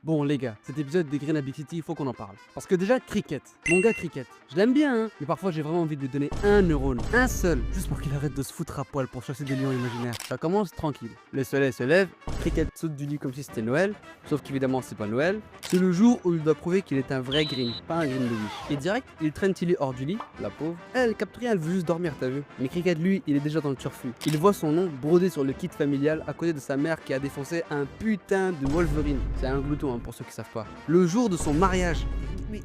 Bon les gars, cet épisode des Green à Big City, il faut qu'on en parle. Parce que déjà, Cricket, mon gars Cricket, je l'aime bien hein, mais parfois j'ai vraiment envie de lui donner un neurone, un seul, juste pour qu'il arrête de se foutre à poil pour chasser des lions imaginaires. Ça commence tranquille. Le soleil se lève, Cricket saute du lit comme si c'était Noël, sauf qu'évidemment c'est pas Noël. C'est le jour où il doit prouver qu'il est un vrai Green, pas un Green de Wish. Et direct, il traîne Tilly hors du lit, la pauvre. Elle capte rien, elle veut juste dormir, t'as vu. Mais Cricket lui, il est déjà dans le turfu. Il voit son nom brodé sur le kit familial à côté de sa mère qui a défoncé un putain de Wolverine. C'est un glouton hein, pour ceux qui savent pas. Le jour de son mariage. Mais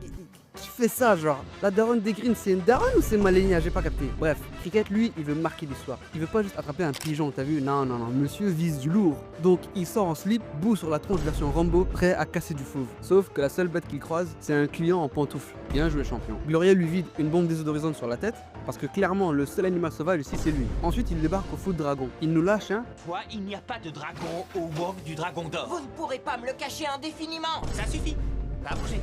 qui fait ça genre? La daronne des Greens, c'est une daronne ou c'est Malénia? J'ai pas capté. Bref, Cricket lui, il veut marquer l'histoire. Il veut pas juste attraper un pigeon, t'as vu? Non, non, non, monsieur vise du lourd. Donc il sort en slip, bout sur la tronche version Rambo, prêt à casser du fauve. Sauf que la seule bête qu'il croise, c'est un client en pantoufles. Bien joué champion. Gloria lui vide une bombe désodorisante sur la tête, parce que clairement le seul animal sauvage ici c'est lui. Ensuite il débarque au foot dragon. Il nous lâche un... Toi, il n'y a pas de dragon au wok du dragon d'or. Vous ne pourrez pas me le cacher indéfiniment. Ça suffit. Va bouger.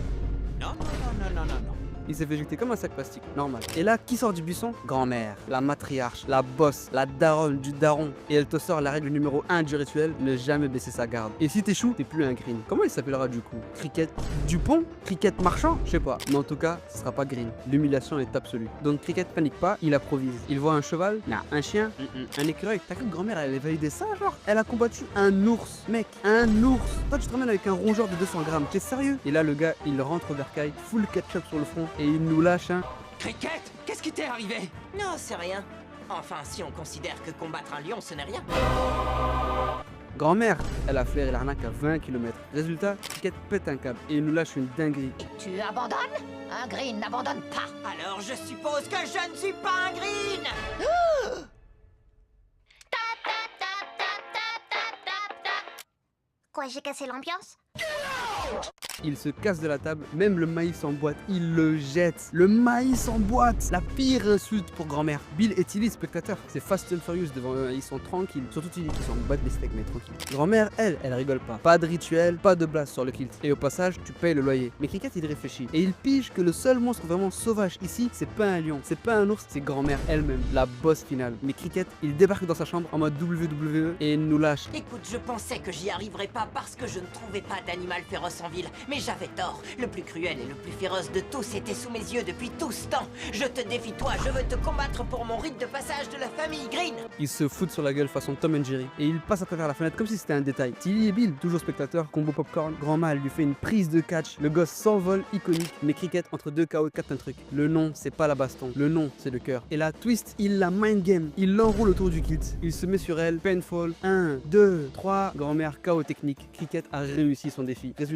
Non, non, non, non, non, non, non. Il s'est fait jeter comme un sac plastique, normal. Et là, qui sort du buisson? Grand-mère, la matriarche, la bosse, la daronne du daron. Et elle te sort la règle numéro 1 du rituel, ne jamais baisser sa garde. Et si t'échoues, t'es plus un Green. Comment il s'appellera du coup? Cricket Dupont? Cricket marchand? Je sais pas. Mais en tout cas, ce sera pas Green. L'humiliation est absolue. Donc Cricket panique pas, il improvise. Il voit un cheval? Non. Un chien? Un écureuil? T'as cru que grand-mère elle allait valider ça genre? Elle a combattu un ours, mec. Un ours. Toi tu te ramènes avec un rongeur de 200 grammes. T'es sérieux? Et là le gars, il rentre au bercail, full ketchup sur le front. Et il nous lâche un... Cricket, qu'est-ce qui t'est arrivé? Non, c'est rien. Enfin, si on considère que combattre un lion, ce n'est rien. Grand-mère, elle a flairé l'arnaque à 20 km. Résultat, Cricket pète un câble et il nous lâche une dinguerie. Tu abandonnes? Un Green n'abandonne pas. Alors je suppose que je ne suis pas un Green. Quoi, j'ai cassé l'ambiance? Il se casse de la table, même le maïs en boîte, il le jette. Le maïs en boîte, la pire insulte pour grand-mère. Bill et Tilly, spectateurs, c'est Fast and Furious devant eux, ils sont tranquilles. Surtout Tilly qui s'en bat des steaks, mais tranquille. Grand-mère, elle rigole pas. Pas de rituel, pas de blast sur le kilt. Et au passage, tu payes le loyer. Mais Cricket, il réfléchit. Et il pige que le seul monstre vraiment sauvage ici, c'est pas un lion, c'est pas un ours, c'est grand-mère elle-même, la boss finale. Mais Cricket, il débarque dans sa chambre en mode WWE et il nous lâche. Écoute, je pensais que j'y arriverais pas parce que je ne trouvais pas d'animal féroce en ville. Mais j'avais tort. Le plus cruel et le plus féroce de tous était sous mes yeux depuis tout ce temps. Je te défie toi, je veux te combattre pour mon rite de passage de la famille Green. Il se fout sur la gueule façon Tom and Jerry et il passe à travers la fenêtre comme si c'était un détail. Tilly et Bill, toujours spectateurs, combo popcorn, grand mal lui fait une prise de catch. Le gosse s'envole iconique, mais Cricket entre deux KO capte un truc. Le nom, c'est pas la baston, le nom, c'est le cœur. Et la twist, il la mind game, il l'enroule autour du kilt. Il se met sur elle, painful, 1, 2, 3, grand-mère KO technique. Cricket a réussi son défi. Résultat,